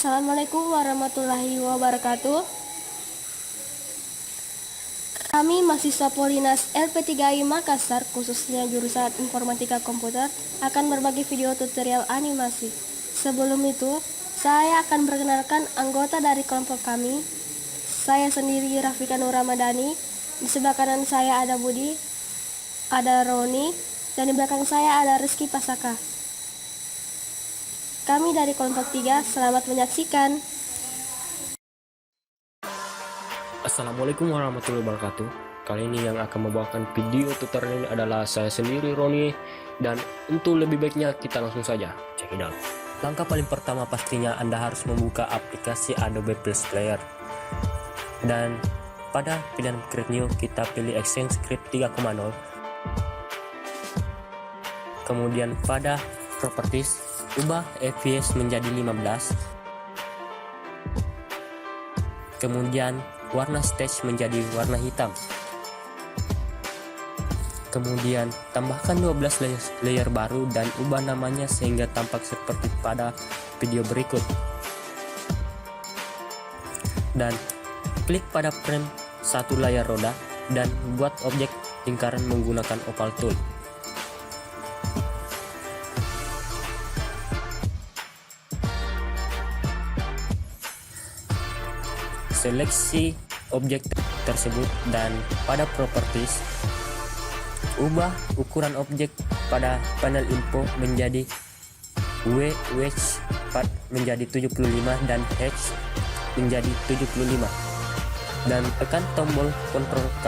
Assalamualaikum warahmatullahi wabarakatuh. Kami mahasiswa Polinas LP3I Makassar, khususnya jurusan Informatika Komputer, akan berbagi video tutorial animasi. Sebelum itu, saya akan perkenalkan anggota dari kelompok kami. Saya sendiri Rafika Nur Ramadhani. Di sebelah kanan saya ada Budi, ada Roni, dan di belakang saya ada Rizky Pasaka. Kami dari kelompok 3, selamat menyaksikan. Assalamualaikum warahmatullahi wabarakatuh. Kali ini yang akan membawakan video tutorial ini adalah saya sendiri, Roni. Dan untuk lebih baiknya kita langsung saja check it out. Langkah paling pertama pastinya Anda harus membuka aplikasi Adobe Flash Player. Dan pada pilihan Create New kita pilih Action Script 3.0. Kemudian pada Properties ubah FPS menjadi 15. Kemudian warna stage menjadi warna hitam. Kemudian tambahkan 12 layer baru dan ubah namanya sehingga tampak seperti pada video berikut. Dan klik pada frame satu layar roda dan buat objek lingkaran menggunakan oval tool. Seleksi objek tersebut dan pada properties ubah ukuran objek pada panel info menjadi wedge part menjadi 75 dan H menjadi 75 dan tekan tombol Ctrl K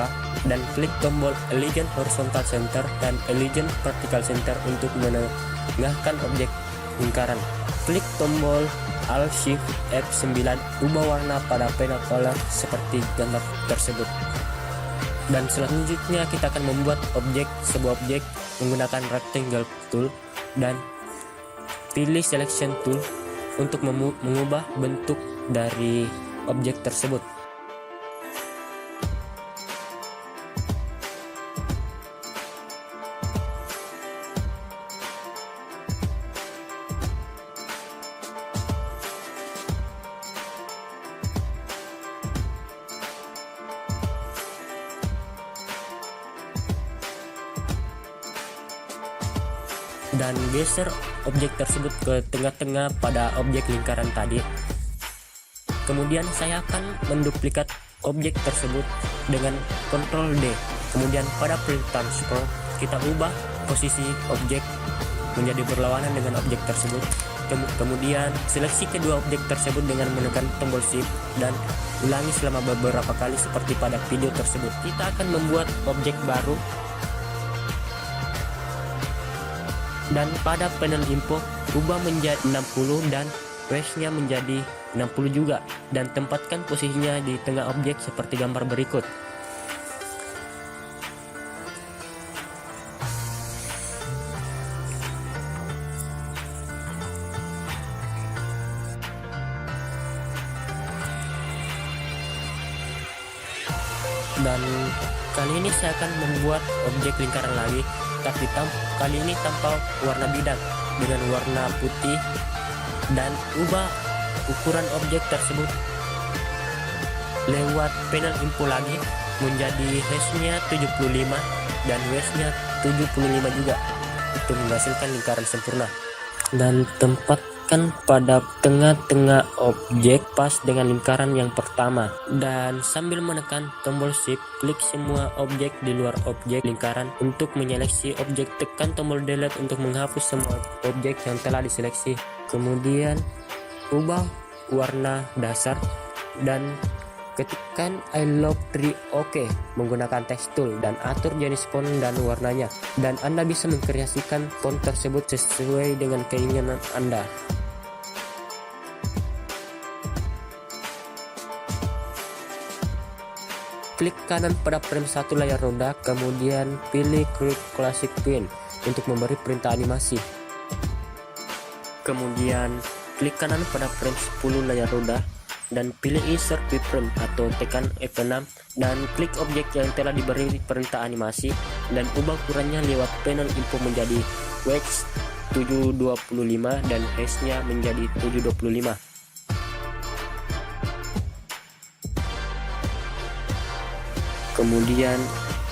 dan klik tombol Align Horizontal Center dan Align Vertical Center untuk menengahkan objek lingkaran. Klik tombol Alt Shift F9, ubah warna pada panel color seperti gambar tersebut. Dan selanjutnya kita akan membuat sebuah objek menggunakan rectangle tool dan pilih selection tool untuk mengubah bentuk dari objek tersebut. Dan geser objek tersebut ke tengah-tengah pada objek lingkaran tadi. Kemudian saya akan menduplikat objek tersebut dengan Ctrl D. Kemudian pada print transform kita ubah posisi objek menjadi berlawanan dengan objek tersebut. Kemudian seleksi kedua objek tersebut dengan menekan tombol Shift dan ulangi selama beberapa kali seperti pada video tersebut. Kita akan membuat objek baru. Dan pada panel info ubah menjadi 60 dan wedge-nya menjadi 60 juga dan tempatkan posisinya di tengah objek seperti gambar berikut. Dan kali ini saya akan membuat objek lingkaran lagi, tapi kali ini tanpa warna bidang dengan warna putih, dan ubah ukuran objek tersebut lewat panel info lagi menjadi hash-nya 75 dan wedge-nya 75 juga untuk menghasilkan lingkaran sempurna. Dan tempatkan pada tengah-tengah objek pas dengan lingkaran yang pertama, dan sambil menekan tombol Shift klik semua objek di luar objek lingkaran. Untuk menyeleksi objek tekan tombol Delete untuk menghapus semua objek yang telah diseleksi. Kemudian ubah warna dasar dan ketikkan I love tree OK menggunakan text tool dan atur jenis font dan warnanya, dan Anda bisa mengkreasikan font tersebut sesuai dengan keinginan Anda. Klik kanan pada frame satu layar roda, kemudian pilih Quick Classic Print untuk memberi perintah animasi. Kemudian klik kanan pada frame 10 layar roda dan pilih Insert Keyframe atau tekan F6 dan klik objek yang telah diberi perintah animasi dan ubah ukurannya lewat panel info menjadi wedge 725 dan hash-nya menjadi 725. Kemudian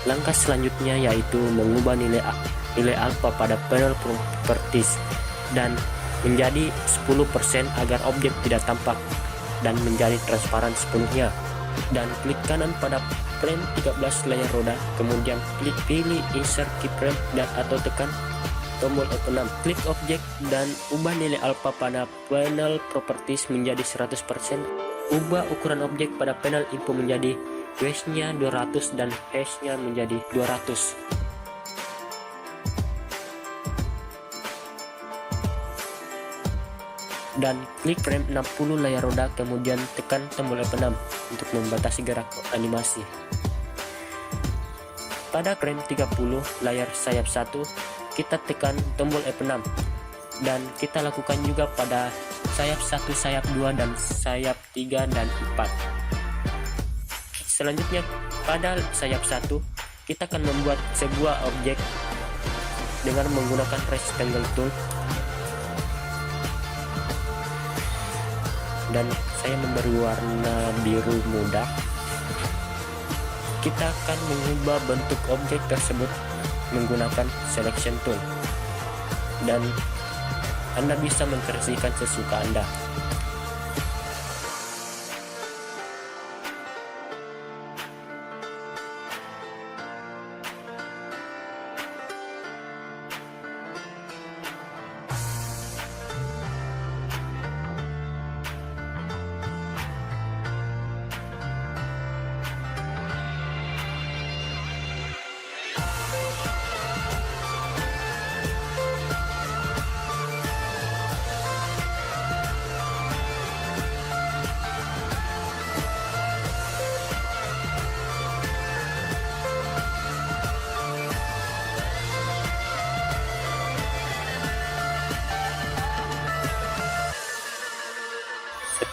langkah selanjutnya yaitu mengubah nilai alpha pada panel properties dan menjadi 10% agar objek tidak tampak dan menjadi transparan sepenuhnya. Dan klik kanan pada frame 13 layar roda, kemudian pilih insert keyframe dan atau tekan tombol F6. Klik objek dan ubah nilai alpha pada panel properties menjadi 100%. Ubah ukuran objek pada panel info menjadi width-nya 200 dan height-nya menjadi 200. Dan klik frame 60 layar roda, kemudian tekan tombol F6 untuk membatasi gerak animasi. Pada frame 30 layar sayap 1, kita tekan tombol F6 dan kita lakukan juga pada sayap 1, sayap 2 dan sayap 3 dan 4. Selanjutnya pada sayap 1, kita akan membuat sebuah objek dengan menggunakan rectangle tool. Dan saya memberi warna biru muda. Kita akan mengubah bentuk objek tersebut menggunakan selection tool, dan Anda bisa memversikan sesuka Anda.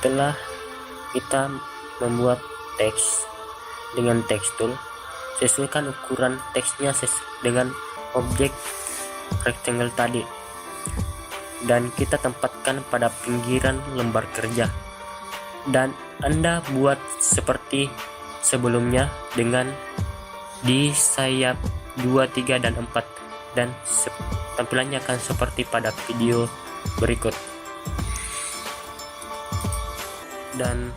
Setelah kita membuat teks dengan text tool, sesuaikan ukuran teksnya dengan objek rectangle tadi, dan kita tempatkan pada pinggiran lembar kerja. Dan Anda buat seperti sebelumnya dengan di sayap 2, 3, dan 4, dan tampilannya akan seperti pada video berikut. Dan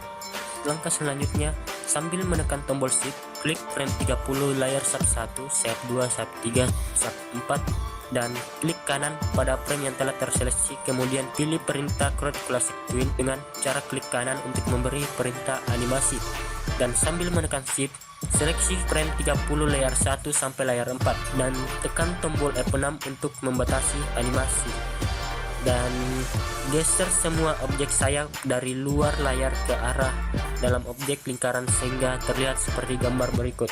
langkah selanjutnya, sambil menekan tombol shift, klik frame 30 layar sayap 1, sayap 2, sayap 3, sayap 4, dan klik kanan pada frame yang telah terseleksi, kemudian pilih perintah Create Classic Twin dengan cara klik kanan untuk memberi perintah animasi, dan sambil menekan shift, seleksi frame 30 layar 1 sampai layar 4, dan tekan tombol F6 untuk membatasi animasi. Dan geser semua objek sayap dari luar layar ke arah dalam objek lingkaran sehingga terlihat seperti gambar berikut.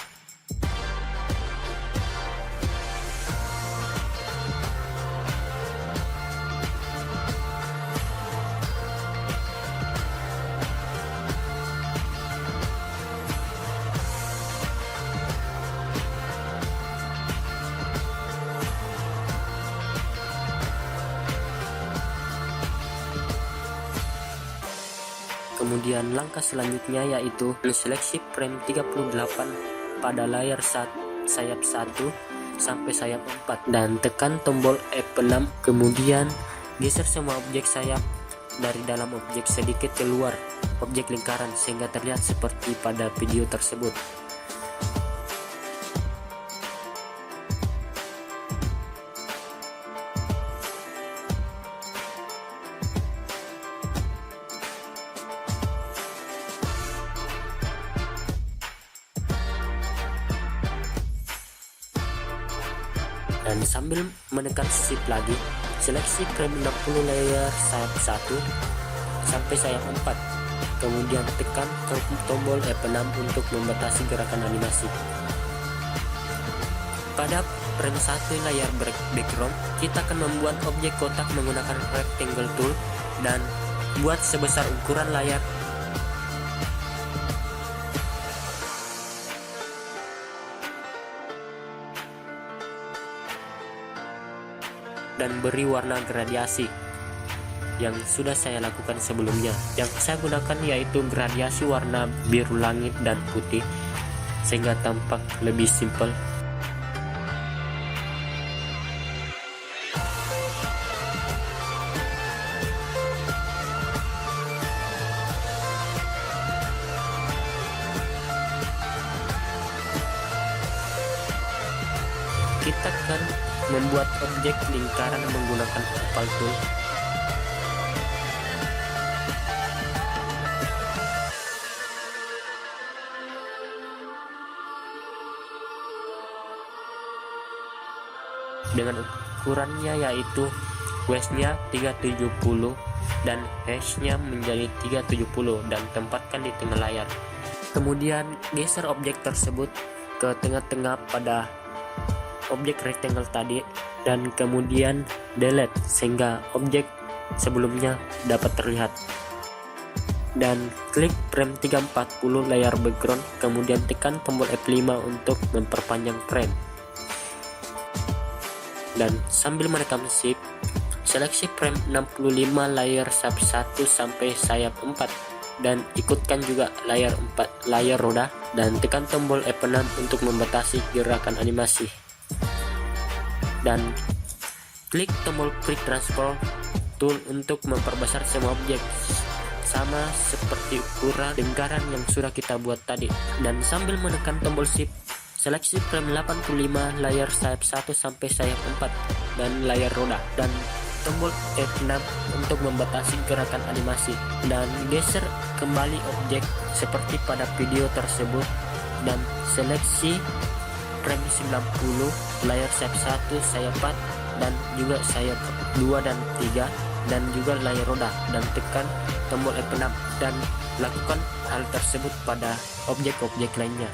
Kemudian langkah selanjutnya yaitu seleksi frame 38 pada layar sayap 1 sampai sayap 4 dan tekan tombol F6, kemudian geser semua objek sayap dari dalam objek sedikit keluar objek lingkaran sehingga terlihat seperti pada video tersebut. Dan sambil menekan shift lagi, seleksi frame 60 layar sayap 1 sampai sayap 4, kemudian tekan tombol F6 untuk membatasi gerakan animasi. Pada frame 1 layar background, kita akan membuat objek kotak menggunakan rectangle tool dan buat sebesar ukuran layar. Dan beri warna gradiasi yang sudah saya lakukan sebelumnya. Yang saya gunakan yaitu gradiasi warna biru langit dan putih. sehingga tampak lebih simpel. Kita akan membuat objek lingkaran menggunakan oval tool. Dengan ukurannya yaitu waist-nya 370 dan hash-nya menjadi 370 dan tempatkan di tengah layar. Kemudian geser objek tersebut ke tengah-tengah pada objek rectangle tadi dan kemudian delete sehingga objek sebelumnya dapat terlihat. Dan klik frame 340 layar background, kemudian tekan tombol F5 untuk memperpanjang frame. Dan sambil menekan shift, seleksi frame 65 layar sayap 1 sampai sayap 4 dan ikutkan juga layar roda dan tekan tombol F6 untuk membatasi gerakan animasi. Dan klik tombol Quick Transform Tool untuk memperbesar semua objek sama seperti ukuran lingkaran yang sudah kita buat tadi. Dan sambil menekan tombol Shift, seleksi frame 85 layar sayap 1 sampai sayap 4 dan layar roda dan tombol F6 untuk membatasi gerakan animasi, dan geser kembali objek seperti pada video tersebut dan seleksi frame 90 layar sayap 1 sayap 4 dan juga sayap 2 dan 3 dan juga layar roda dan tekan tombol F6 dan lakukan hal tersebut pada objek-objek lainnya.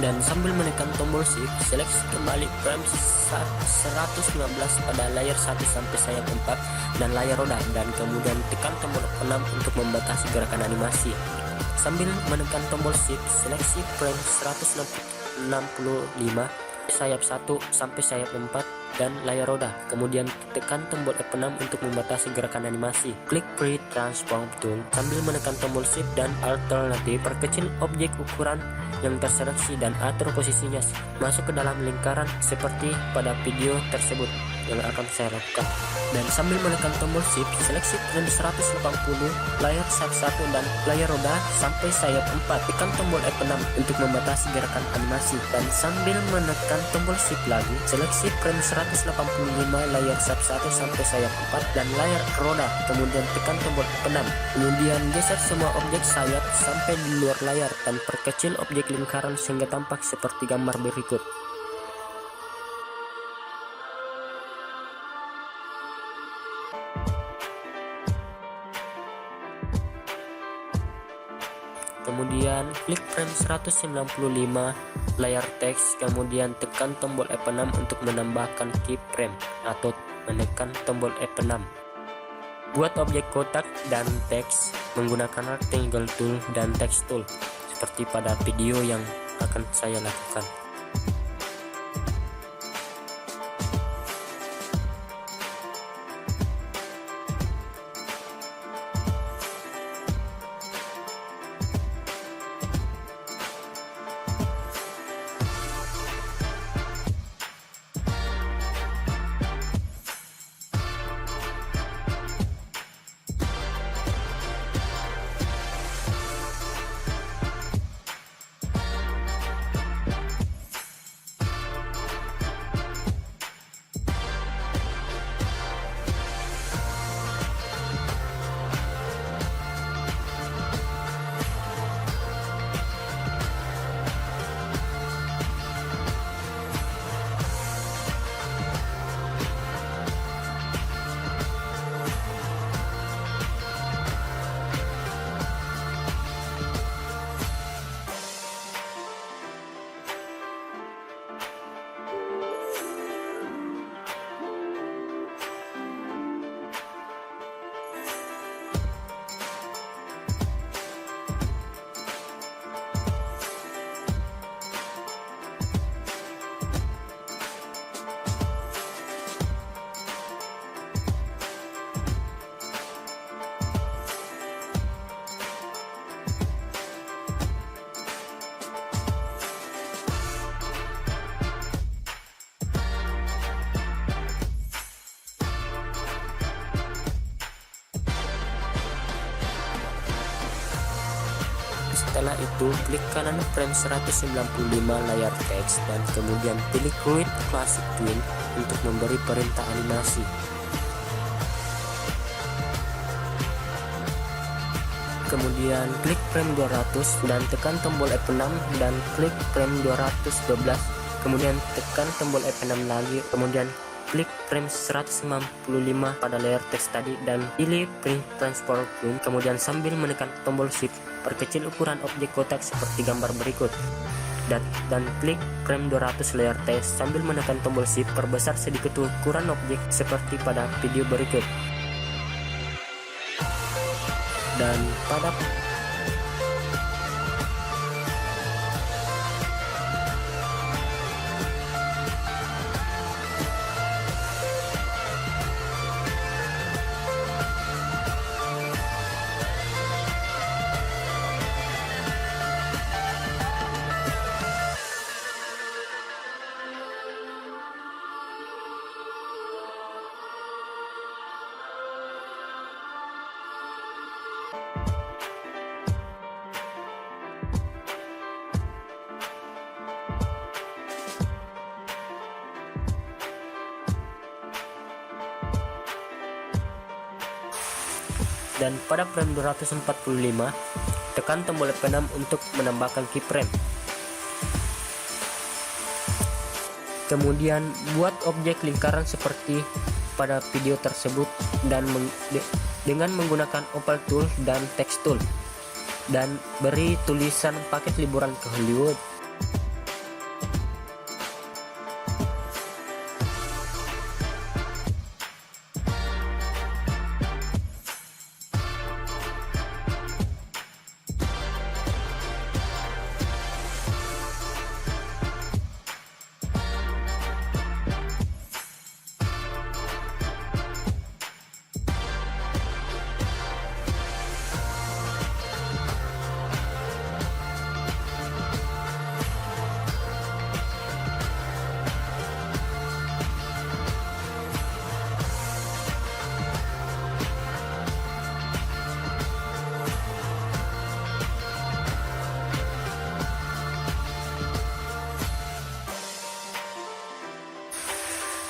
Dan sambil menekan tombol Shift, seleksi kembali frame 115 pada layar 1 sampai sayap 4 dan layar roda dan kemudian tekan tombol 6 untuk membatasi gerakan animasi. Sambil menekan tombol Shift, seleksi frame 165 sayap 1 sampai sayap 4 dan layar roda, kemudian tekan tombol F6 untuk membatasi gerakan animasi. Klik Free Transform Tool sambil menekan tombol Shift dan alternatif, perkecil objek ukuran yang terseleksi dan atur posisinya masuk ke dalam lingkaran seperti pada video tersebut yang akan saya lakukan. Dan sambil menekan tombol Shift, seleksi frame 180 layar sayap 1 dan layar roda sampai sayap 4, tekan tombol F6 untuk membatasi gerakan animasi. Dan sambil menekan tombol Shift lagi, seleksi frame 185 layar sayap 1 sampai sayap 4 dan layar roda, kemudian tekan tombol F6. Kemudian geser semua objek sayap sampai di luar layar dan perkecil objek lingkaran sehingga tampak seperti gambar berikut. Kemudian klik frame 195 layar teks, kemudian tekan tombol F6 untuk menambahkan keyframe atau menekan tombol F6. Buat objek kotak dan teks menggunakan rectangle tool dan text tool seperti pada video yang akan saya lakukan. Setelah itu, klik kanan frame 195 layar teks dan kemudian pilih Create Classic Twin untuk memberi perintah animasi. Kemudian klik frame 200 dan tekan tombol F6 dan klik frame 212. Kemudian tekan tombol F6 lagi, kemudian klik frame 195 pada layar teks tadi dan pilih Print Transform Twin. Kemudian sambil menekan tombol Shift, perkecil ukuran objek kotak seperti gambar berikut. Dan klik frame 200 layar teks sambil menekan tombol Shift, perbesar sedikit ukuran objek seperti pada video berikut. Dan pada frame 245, tekan tombol F6 untuk menambahkan keyframe. Kemudian buat objek lingkaran seperti pada video tersebut dan dengan menggunakan Opal Tool dan Text Tool, dan beri tulisan paket liburan ke Hollywood.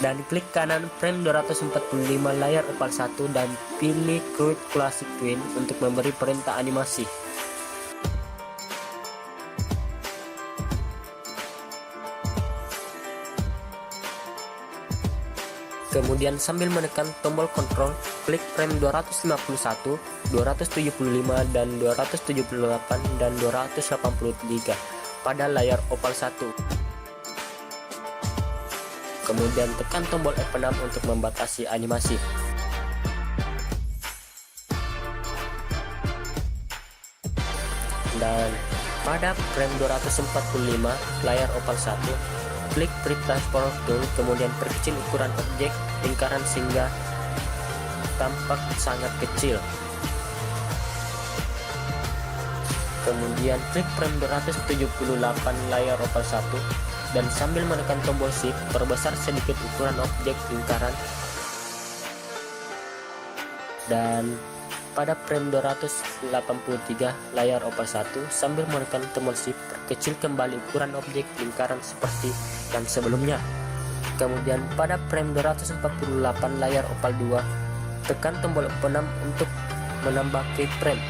Dan klik kanan frame 245 layar Opal 1 dan pilih Create Classic Twin untuk memberi perintah animasi. Kemudian sambil menekan tombol Ctrl, klik frame 251, 275 dan 278 dan 283 pada layar Opal 1. Kemudian tekan tombol F6 untuk membatasi animasi. Dan pada frame 245 layar Opal 1, klik Print Transform Tool, kemudian perkecil ukuran objek lingkaran sehingga tampak sangat kecil. Kemudian klik frame 278 layar Opal 1 dan sambil menekan tombol Shift, perbesar sedikit ukuran objek lingkaran. Dan pada frame 283 layar Opal 1, sambil menekan tombol Shift, perkecil kembali ukuran objek lingkaran seperti yang sebelumnya. Kemudian pada frame 248 layar Opal 2, tekan tombol F6 untuk menambah keyframe.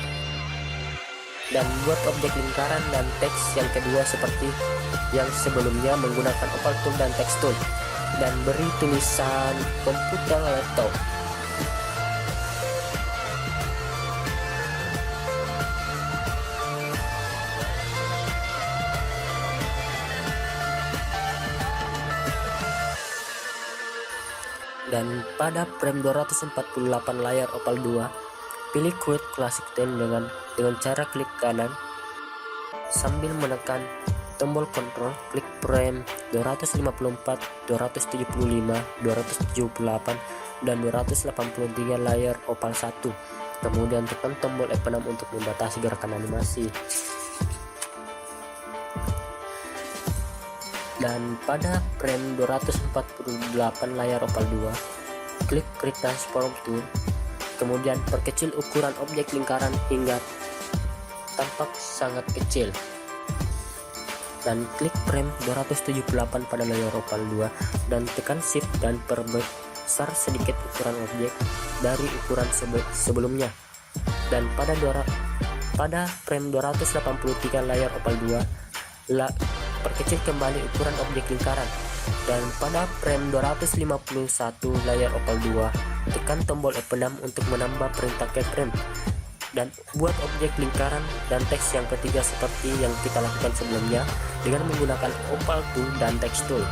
Dan buat objek lingkaran dan teks yang kedua seperti yang sebelumnya menggunakan Opal Tool dan Text Tool, dan beri tulisan komputer laptop. Dan pada frame 248 layar Opal 2, pilih Create Classic Twin dengan cara klik kanan sambil menekan tombol Ctrl, klik frame 254, 275, 278 dan 283 layar Opal 1. Kemudian tekan tombol F6 untuk membatasi gerakan animasi. Dan pada frame 248 layar Opal 2, klik Create Transform Tool, kemudian perkecil ukuran objek lingkaran hingga tampak sangat kecil. Dan klik frame 278 pada layar opal 2 dan tekan shift dan perbesar sedikit ukuran objek dari ukuran sebelumnya. Dan pada frame 283 layar opal 2 perkecil kembali ukuran objek lingkaran. Dan pada frame 251 layar opal 2 tekan tombol F6 untuk menambah perintah keyframe dan buat objek lingkaran dan teks yang ketiga seperti yang kita lakukan sebelumnya dengan menggunakan opal tool dan text tool.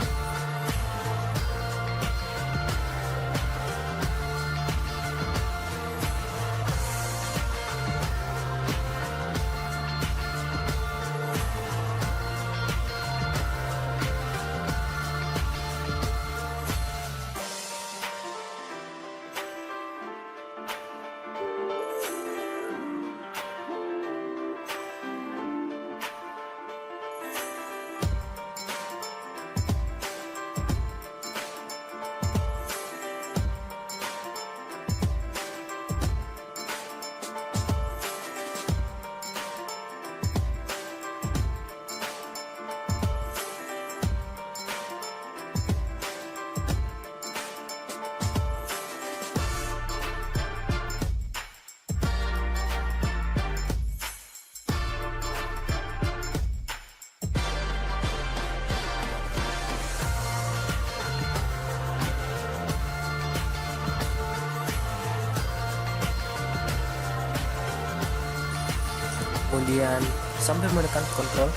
Kemudian sambil menekan Ctrl,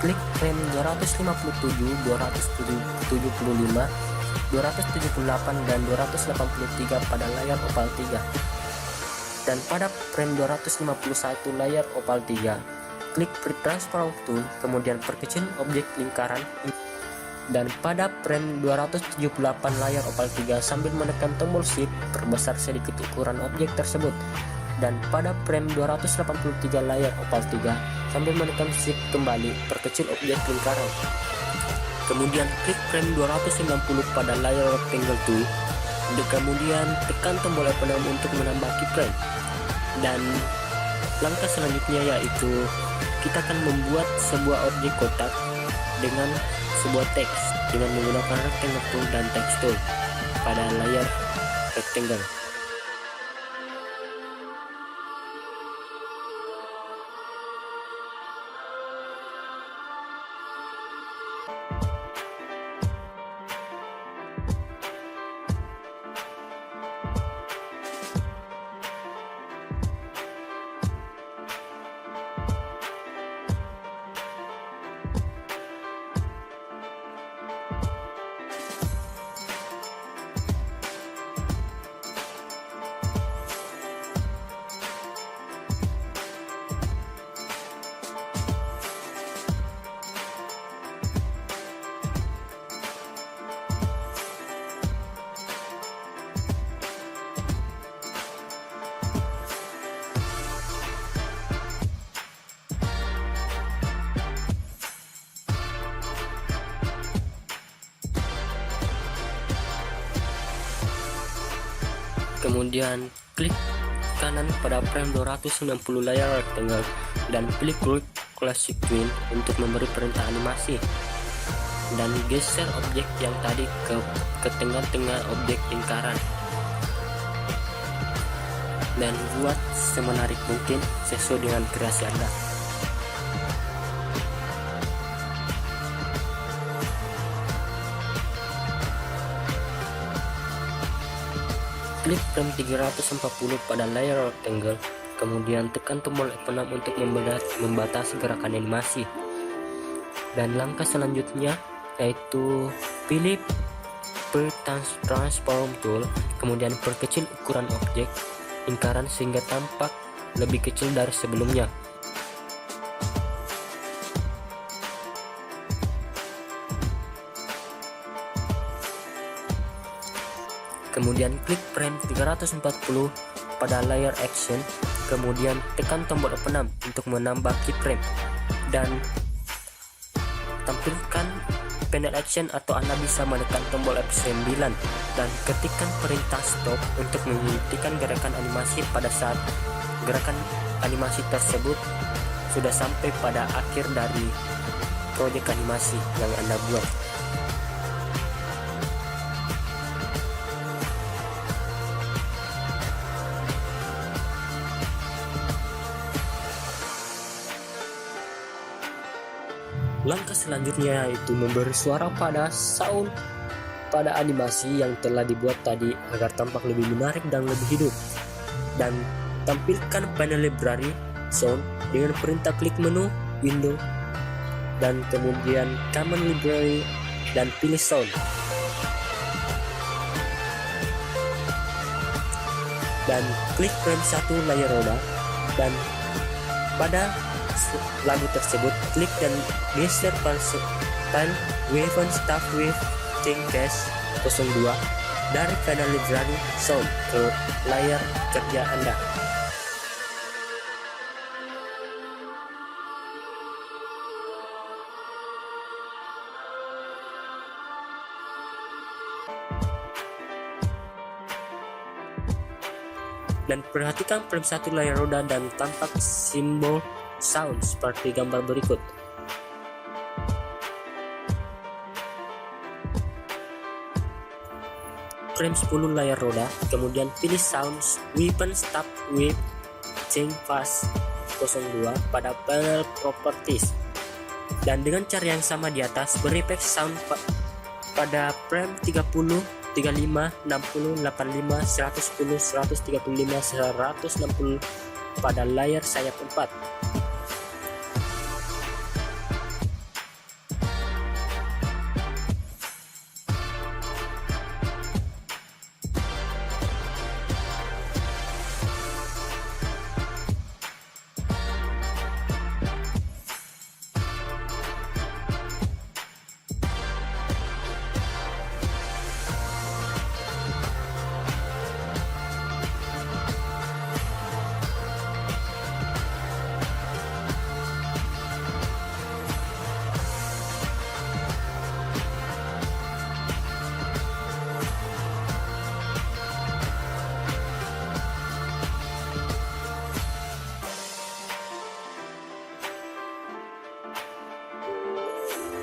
klik frame 257, 275, 278 dan 283 pada layar opal 3. Dan pada frame 251 layar opal 3, klik Free Transform Tool, kemudian perkecil objek lingkaran. Dan pada frame 278 layar opal 3 sambil menekan tombol Shift, perbesar sedikit ukuran objek tersebut. Dan pada frame 283 layar opal 3 sambil menekan shift kembali, perkecil objek lingkaran. Kemudian klik frame 290 pada layar rectangle tool, kemudian tekan tombol F6 untuk menambah keyframe. Dan langkah selanjutnya yaitu kita akan membuat sebuah objek kotak dengan sebuah teks dengan menggunakan rectangle tool dan text tool pada layar rectangle. Kemudian klik kanan pada frame 290 layar rectangle dan pilih Group Classic Twin untuk memberi perintah animasi. Dan geser objek yang tadi ke tengah-tengah objek lingkaran. Dan buat semenarik mungkin sesuai dengan kreasi Anda. Klik frame 340 pada layar rectangle, kemudian tekan tombol F6 untuk membatasi gerakan animasi. Dan langkah selanjutnya yaitu pilih Free Transform Tool, kemudian perkecil ukuran objek lingkaran sehingga tampak lebih kecil dari sebelumnya. Kemudian klik frame 340 pada layar action, kemudian tekan tombol F6 untuk menambah keyframe dan tampilkan panel action, atau Anda bisa menekan tombol F9 dan ketikkan perintah stop untuk menghentikan gerakan animasi pada saat gerakan animasi tersebut sudah sampai pada akhir dari proyek animasi yang Anda buat. Langkah selanjutnya yaitu memberi suara pada sound pada animasi yang telah dibuat tadi agar tampak lebih menarik dan lebih hidup. Dan tampilkan panel library sound dengan perintah klik menu window dan kemudian common library dan pilih sound. Dan klik frame 1 layar roda dan pada lagu tersebut klik dan geser file Waven Staff with Thinkcast 02 dari panel library sound ke layar kerja Anda. Dan perhatikan frame 1 layar roda dan tampak simbol sound seperti gambar berikut. Frame 10 layar roda, kemudian pilih sounds Weapon Stop with Change Fast 02 pada panel properties. Dan dengan cara yang sama di atas, beri efek sound pada frame 30, 35, 60, 85, 110, 135, 160 pada layar sayap 4.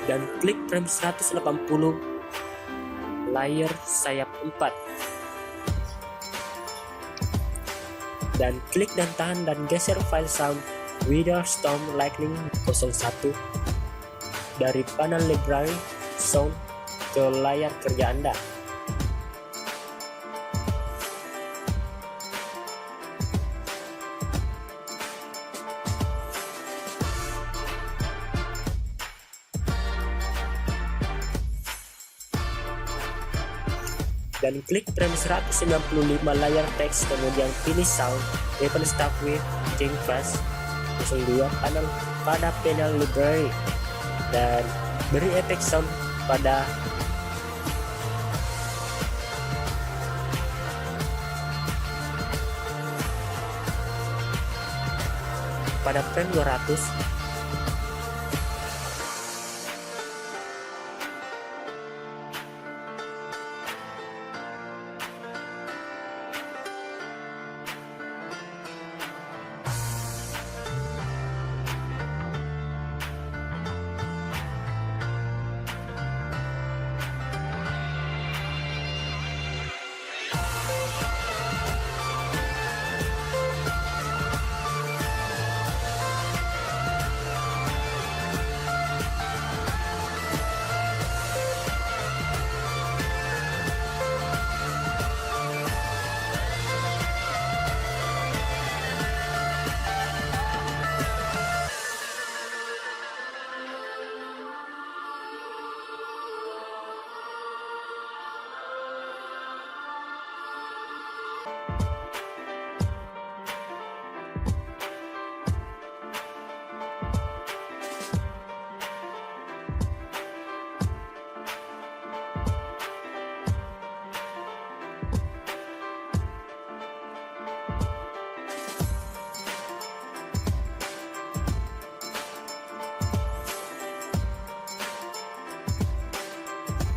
Dan klik frame 180 layar sayap 4 dan klik dan tahan dan geser file sound Wither Storm Lightning 01 dari panel library sound ke layar kerja Anda. Dan klik frame 195 layar teks, kemudian pilih sound Weapon Staff with Change Fast 02 pada panel library dan beri efek sound pada frame 200.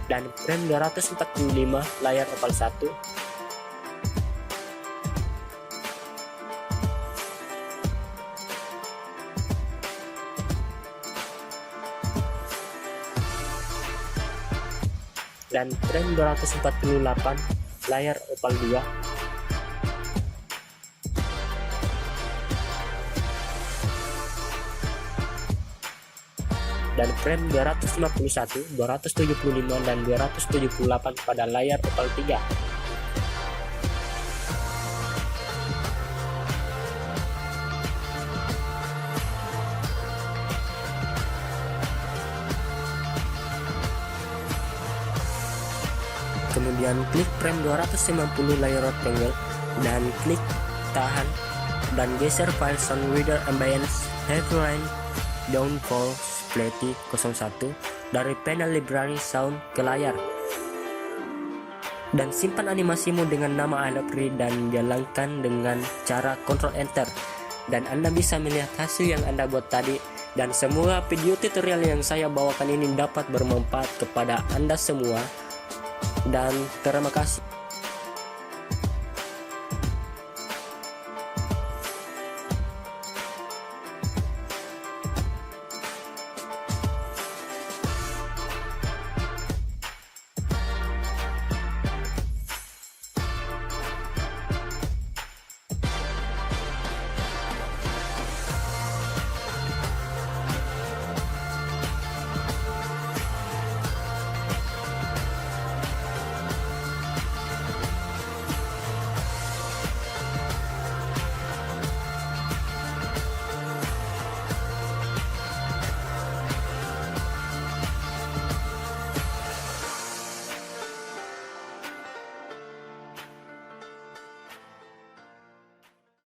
Dan frame 245 layar oval 1 dan frame 248 layar Opal 2. Dan frame 251, 275 dan 278 pada layar Opal 3. Kemudian klik frame 290 layar rectangle dan klik tahan dan geser file sound reader ambience heavy rain downfall Splitty 01 dari panel library sound ke layar, dan simpan animasimu dengan nama Alepri dan jalankan dengan cara Ctrl Enter, dan Anda bisa melihat hasil yang Anda buat tadi. Dan semua video tutorial yang saya bawakan ini dapat bermanfaat kepada Anda semua, dan terima kasih.